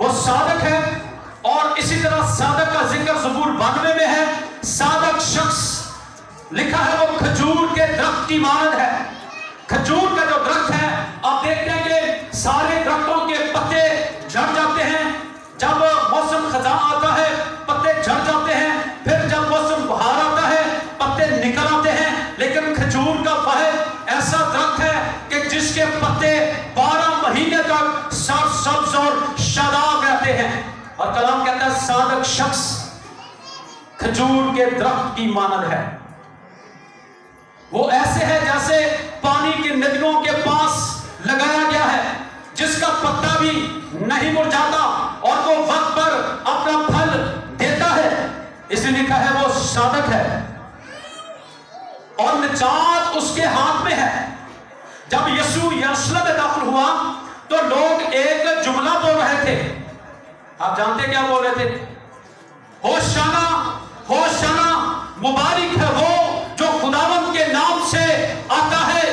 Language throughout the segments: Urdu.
وہ صادق ہے. اور اسی طرح صادق کا ذکر زبور 92 میں ہے. صادق شخص لکھا ہے وہ کھجور کے درخت کی مانند ہے. کھجور کا جو درخت ہے آپ دیکھتے ہیں کہ سارے درختوں کے پتے جھڑ جاتے ہیں. جب موسم خزاں آتا ہے پتے جھڑ جاتے ہیں. پھر جب موسم بہار آتا ہے پتے نکل آتے ہیں. لیکن کھجور کا واحد ایسا درخت ہے کہ جس کے پتے 12 مہینے تک سبز اور شاداب رہتے ہیں. اور کلام کہتا ہے صادق شخص کھجور کے درخت کی مانند ہے. وہ ایسے ہے جیسے پانی کی ندیوں کے پاس لگایا گیا ہے جس کا پتا بھی نہیں مرجھاتا اور وہ وقت پر اپنا پھل دیتا ہے. اس نے لکھا ہے وہ صادق ہے اور نجات اس کے ہاتھ میں ہے. جب یسوع یروشلم میں داخل ہوا تو لوگ ایک جملہ بول رہے تھے. آپ جانتے کیا بول رہے تھے؟ ہوشانا ہوشانا، مبارک ہے وہ جو خداوند کے نام سے آتا ہے.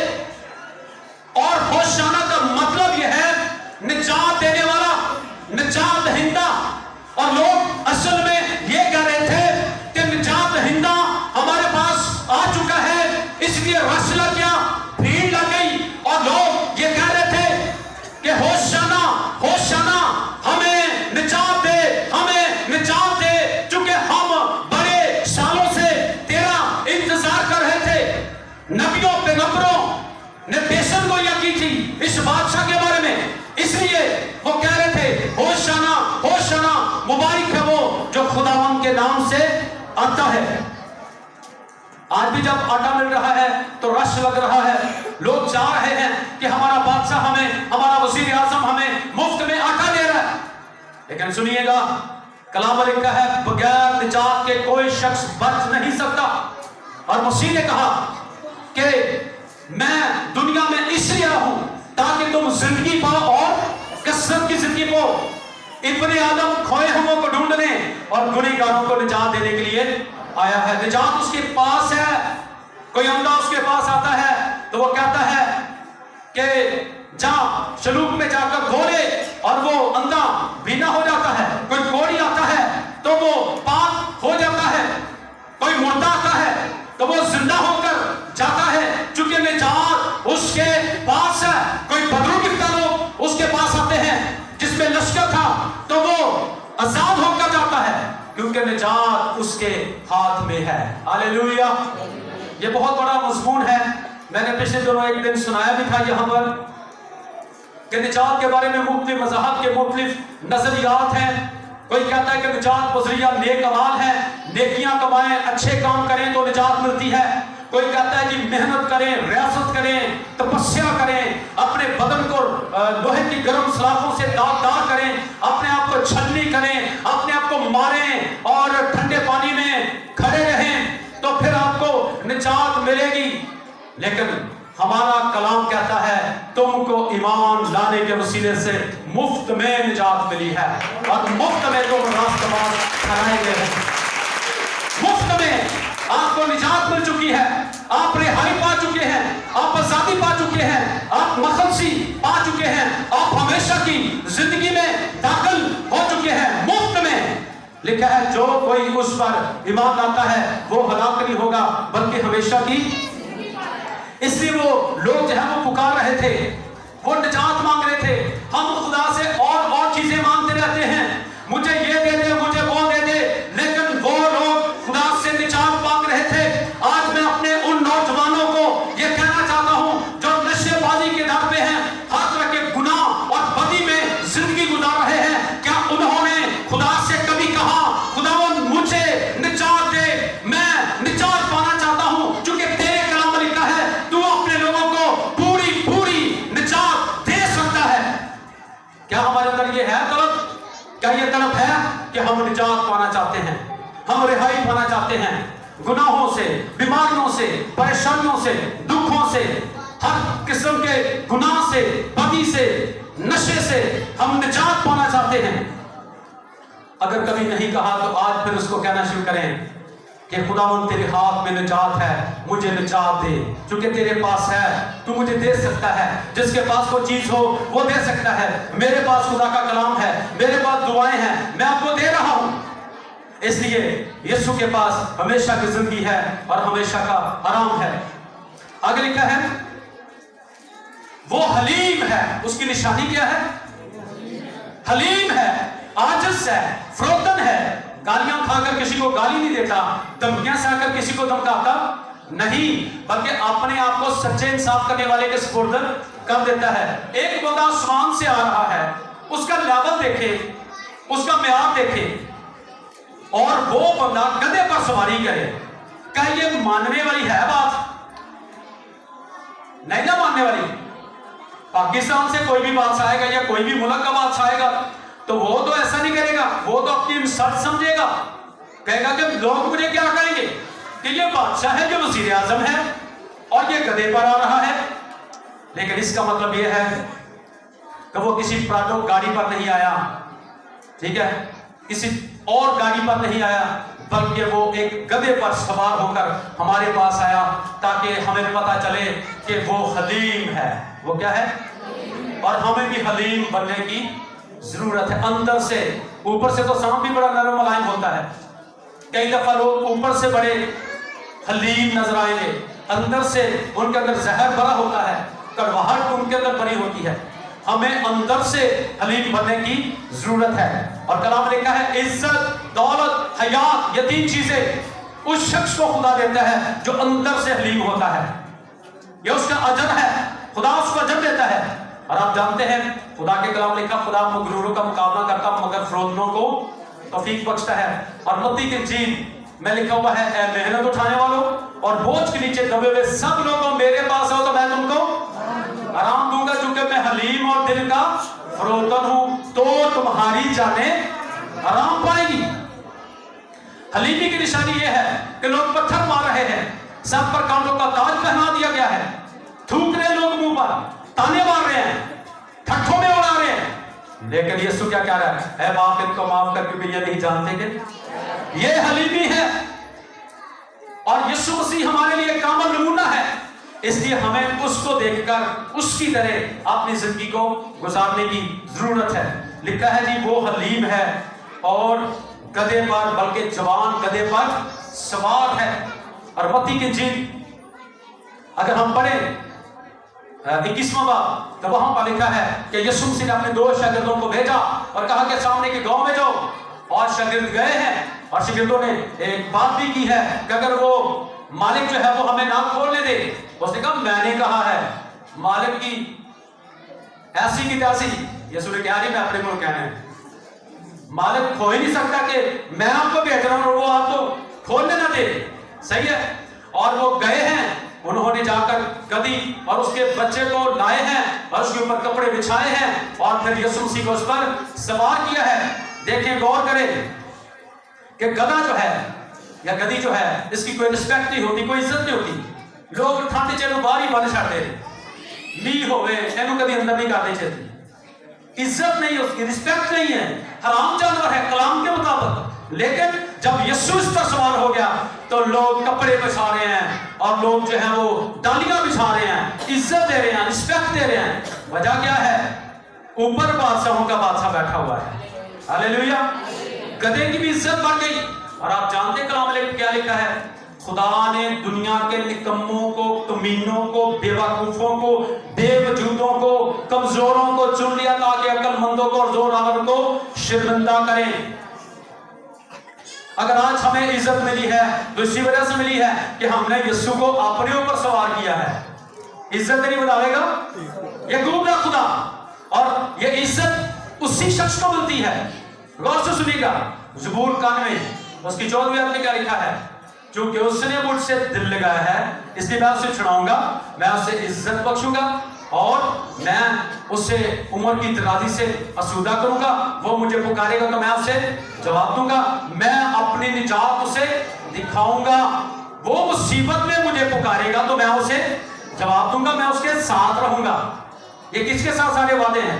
اور ہوشانا کا مطلب یہ ہے نجات دینے والا، نجات دہندہ. اور لوگ اصل میں یہ کہہ رہے تھے کہ نجات دہندہ ہمارے پاس آ چکا ہے. اس لیے رش لگ گیا، بھیڑ لگ گئی اور لوگ یہ کہہ رہے تھے کہ ہوشانا ہوشانا، ہمیں نجات دے، ہمیں نجات دے، چونکہ ہم بڑے سالوں سے تیرا انتظار کر رہے تھے. نبیوں پیغمبروں نے پیشن گوئیاں کی تھی اس بادشاہ کے بارے میں. اس لیے وہ کہہ رہے تھے ہوشانا ہوشانا، مبارک ہے وہ جو خداوند کے نام سے آتا ہے. آج بھی جب آٹا مل رہا ہے تو رش لگ رہا ہے. لوگ چاہ رہے ہیں کہ ہمارا بادشاہ ہمیں، ہمارا وزیر اعظم ہمیں مفت میں آٹا دے رہا ہے. لیکن سنیے گا کلام میں لکھا ہے بغیر نجات کے کوئی شخص بچ نہیں سکتا. اور مسیح نے کہا کہ میں دنیا میں اس لیے آیا ہوں تاکہ تم زندگی پاؤ اور کثرت کی زندگی پاؤ. ابن آدم کھوئے ہموں کو ڈھونڈنے اور گنہگاروں کو نجات دینے کے لیے آیا ہے. نجات اس کے پاس ہے. کوئی اندھا اس کے پاس آتا ہے تو وہ کہتا ہے کہ جا شلوک میں جا کر گھولے اور وہ اندھا بینا ہو جاتا ہے. کوئی کوڑی آتا ہے تو وہ پاک ہو جاتا ہے. کوئی مردہ آتا ہے تو وہ زندہ ہو کر جاتا ہے چونکہ نجات اس کے پاس ہے. کوئی بدرو گرفتہ لوگ اس کے پاس آتے ہیں جس میں لشکر تھا تو وہ آزاد ہو کر جاتا ہے کیونکہ نجات اس کے ہاتھ میں ہے. ہاللیلویا. یہ بہت بڑا مضمون ہے. میں نے پچھلے دنوں ایک دن سنایا بھی تھا یہاں پر کہ نجات کے بارے میں مختلف مذاہب کے مختلف نظریات ہیں. کوئی کہتا ہے کہ نجات بذریعہ نیک اعمال ہے، نیکیاں کمائیں، اچھے کام کریں تو نجات ملتی ہے. کوئی کہتا ہے کہ محنت کریں، ریاضت کریں، تپسیا کریں، اپنے بدن کو لوہے کی گرم سلاخوں سے داغدار کریں، اپنے آپ کو چھلنی کریں، اپنے آپ کو ماریں اور ٹھنڈے پانی میں کھڑے رہیں تو پھر آپ کو نجات ملے گی. لیکن ہمارا کلام کہتا ہے تم کو ایمان لانے کے وسیلے سے مفت میں نجات ملی ہے اور مفت میں تم راست باز ٹھہرائے گئے ہیں. مفت میں آپ کو نجات مل چکی ہے. آپ رہائی پا چکے ہیں، آپ آزادی پا چکے ہیں، آپ مخلصی پا چکے ہیں، آپ ہمیشہ کی زندگی میں داخل ہو چکے ہیں. مفت میں لکھا ہے جو کوئی اس پر ایمان لاتا ہے وہ ہلاک نہیں ہوگا بلکہ ہمیشہ کی. اس لیے وہ لوگ جو ہے وہ پکار رہے تھے، وہ نجات مانگ رہے تھے. ہم خدا سے اور چیزیں مانگتے رہتے ہیں، مجھے یہ دے دے، مجھے وہ دے دے، لیکن وہ لوگ خدا سے نجات مانگ رہے تھے. آج میں اپنے ان نوجوانوں کو یہ کہنا چاہتا ہوں جو نشے بازی کے در پہ ہیں، ہر طرح کے گناہ اور بدی میں زندگی گزار رہے ہیں، کیا انہوں نے خدا سے کبھی کہا خداوند مجھے نجات دے، میں نجات پانا چاہتا ہوں چونکہ تیرے کلام میں لکھا ہے تو اپنے لوگوں کو پوری پوری نجات دے سکتا ہے. کیا ہمارے اندر یہ ہے طلب؟ کیا یہ طلب ہے کہ ہم نجات پانا چاہتے ہیں، ہم رہائی پانا چاہتے ہیں گناہوں سے، بیماریوں سے، پریشانیوں سے، دکھوں سے، ہر قسم کے گناہ سے، بدی سے، نشے سے ہم نجات پانا چاہتے ہیں؟ اگر کبھی نہیں کہا تو آج پھر اس کو کہنا شروع کریں کہ خداوند تیرے ہاتھ میں نجات ہے, مجھے نجات دے, چونکہ تیرے پاس ہے تو مجھے دے سکتا ہے. جس کے پاس کوئی چیز ہو وہ دے سکتا ہے. میرے پاس خدا کا کلام ہے, میرے پاس دعائیں ہیں, میں آپ کو دے رہا ہوں. اس لیے یسوع کے پاس ہمیشہ کی زندگی ہے اور ہمیشہ کا آرام ہے. آگے لکھا ہے وہ حلیم ہے. اس کی نشانی کیا ہے؟ حلیم ہے, عاجز ہے, فروتن ہے, گالیاں کھا کر کسی کو گالی نہیں دیتا, دھمکیاں سے آ کر کسی کو دھمکاتا نہیں, بلکہ اپنے آپ کو سچے انصاف کرنے والے کے سپرد کر دیتا ہے. ایک بندہ آسمان سے آ رہا ہے, اس کا لیول دیکھے, اس کا معیار دیکھے, اور وہ بندہ گدھے پر سواری کرے. کیا یہ ماننے والی ہے بات؟ نہیں نہ ماننے والی. پاکستان سے کوئی بھی بادشاہ آئے گا یا کوئی بھی ملک کا بادشاہ آئے گا تو وہ تو ایسا نہیں کرے گا, وہ تو اپنی انسلٹ سمجھے گا, کہے گا کہ لوگ مجھے کیا کہیں گے کہ یہ بادشاہ ہے جو وزیر اعظم ہے اور یہ گدھے پر آ رہا ہے. لیکن اس کا مطلب یہ ہے کہ وہ کسی پراڈو گاڑی پر نہیں آیا, ٹھیک ہے, کسی اور گاڑی پر نہیں آیا, بلکہ وہ ایک گدھے پر سوار ہو کر ہمارے پاس آیا تاکہ ہمیں پتا چلے کہ وہ حلیم ہے. وہ کیا ہے؟ اور ہمیں بھی حلیم بننے کی ضرورت ہے. اندر سے, اوپر سے تو سانپ بھی بڑا نرم ملائم ہوتا ہے, کئی دفعہ لوگ اوپر سے بڑے حلیم نظر آئیں گے, اندر سے ان کے اندر زہر بھرا ہوتا ہے, کڑواہٹ ان کے اندر بھری ہوتی ہے. ہمیں اندر سے حلیم بننے کی ضرورت ہے. اور کلام لکھا ہے عزت, دولت, حیات, یہ تین چیزیں اس شخص کو خدا دیتا ہے جو اندر سے حلیم ہوتا ہے. یہ اس کا اجر ہے, خدا اس کو اجر دیتا ہے. اور آپ جانتے ہیں خدا کے کلام لکھا خدا مغروروں کا مقابلہ کرتا مگر فروتنوں کو توفیق بخشتا ہے. اور متی کی انجیل میں لکھا ہوا ہے اے محنت اٹھانے والوں اور بوجھ کے نیچے دبے ہوئے سب لوگوں میرے پاس آؤ تو میں تم کو آرام دوں گا, چونکہ میں حلیم اور دل کا فروتن ہوں, تو تمہاری جانیں آرام پائے گی. حلیمی کی نشانی یہ ہے کہ لوگ پتھر مار رہے ہیں, سب پر کانٹوں کا تاج پہنا دیا گیا ہے, تھوک رہے لوگ منہ پر, تانے مار رہے ہیں, ٹھٹھوں میں اڑا رہے ہیں, لیکن یسوع کیا کہہ رہا ہے؟ اے باپ ان کو معاف کر, کیونکہ یہ نہیں جانتے کہ یہ حلیمی ہے. اور یسوع مسیح ہمارے لیے کامل نمونہ ہے, اس لیے ہمیں اس کو دیکھ کر اس کی طرح اپنی زندگی کو گزارنے کی ضرورت ہے. لکھا ہے جی وہ حلیم ہے اور گدھے پر, بلکہ جوان گدھے پر سوار ہے. اور متی کی انجیل اگر ہم پڑھیں 21واں باب تو وہاں پر لکھا ہے کہ یسوع مسیح نے اپنے 2 شاگردوں کو بھیجا اور کہا کہ سامنے کے گاؤں میں جاؤ. اور شاگرد گئے ہیں اور شاگردوں نے ایک بات بھی کی ہے کہ اگر وہ مالک جو ہے وہ ہمیں نہ کھولنے دے. اس نے کہا میں نے کہا ہے, مالک کی ایسی کی تیسی. یسوع نے کہا نہیں میں اپنے کو کہنا ہے, مالک کھو ہی نہیں سکتا کہ میں آپ کو بھیج رہا ہوں اور وہ آپ کو کھولنے نہ دے. صحیح ہے. اور وہ گئے ہیں, انہوں نے جا کر گدھی اور اس کے بچے کو لائے ہیں اور اس کے اوپر کپڑے بچھائے ہیں اور پھر یسوع مسیح کو اس پر سوار کیا ہے. دیکھیں غور کریں کہ گدھا جو ہے یا گدھی جو ہے اس کی کوئی رسپیکٹ نہیں ہوتی, کوئی عزت نہیں ہوتی. لوگ ٹھانڈے چلو باہر ہی بن چھاڑتے نہیں ہوئے, اینو کبھی اندر نہیں کرنے چاہتے. عزت نہیں, اس کی رسپیکٹ نہیں ہے, حرام جانور ہے کلام کے مطابق. لیکن جب یسوع اس پر سوار ہو گیا تو لوگ کپڑے بچھا رہے ہیں اور لوگ جو ہیں وہ ڈالیاں بچھا رہے ہیں, عزت دے رہے ہیں, رسپیکٹ دے رہے ہیں. وجہ کیا ہے؟ اوپر بادشاہوں کا بادشاہ بیٹھا ہوا ہے. ہاللیلویا. گدھے کی بھی عزت بڑھ گئی. اور آپ جانتے کلام میں کیا لکھا ہے؟ خدا نے دنیا کے نکموں کو, کمینوں کو, بے وقوفوں کو, بے وجودوں کو, کمزوروں کو چن لیا تاکہ عقل مندوں کو اور زور آور کو شرمندہ کریں. اگر آج ہمیں عزت ملی ہے تو اسی وجہ سے ملی ہے کہ ہم نے یسوع کو اپنے اوپر سوار کیا ہے. عزت نہیں بتاوے گا یہ گوبلا خدا, اور یہ عزت اسی شخص کو ملتی ہے. غور سے سنیے گا, زبور 91 اس کی 14ویں آیت میں کیا لکھا ہے؟ چونکہ اس نے مجھ سے دل لگایا ہے اس لیے میں اسے چھڑاؤں گا, میں اسے عزت بخشوں گا اور میں اسے عمر کی درازی سے آسودہ کروں گا. وہ مجھے پکارے گا تو میں اسے جواب دوں گا, میں اپنی نجات اسے دکھاؤں گا. وہ مصیبت میں مجھے پکارے گا تو میں اسے جواب دوں گا, میں اس کے ساتھ رہوں گا. یہ کس کے ساتھ سارے وعدے ہیں؟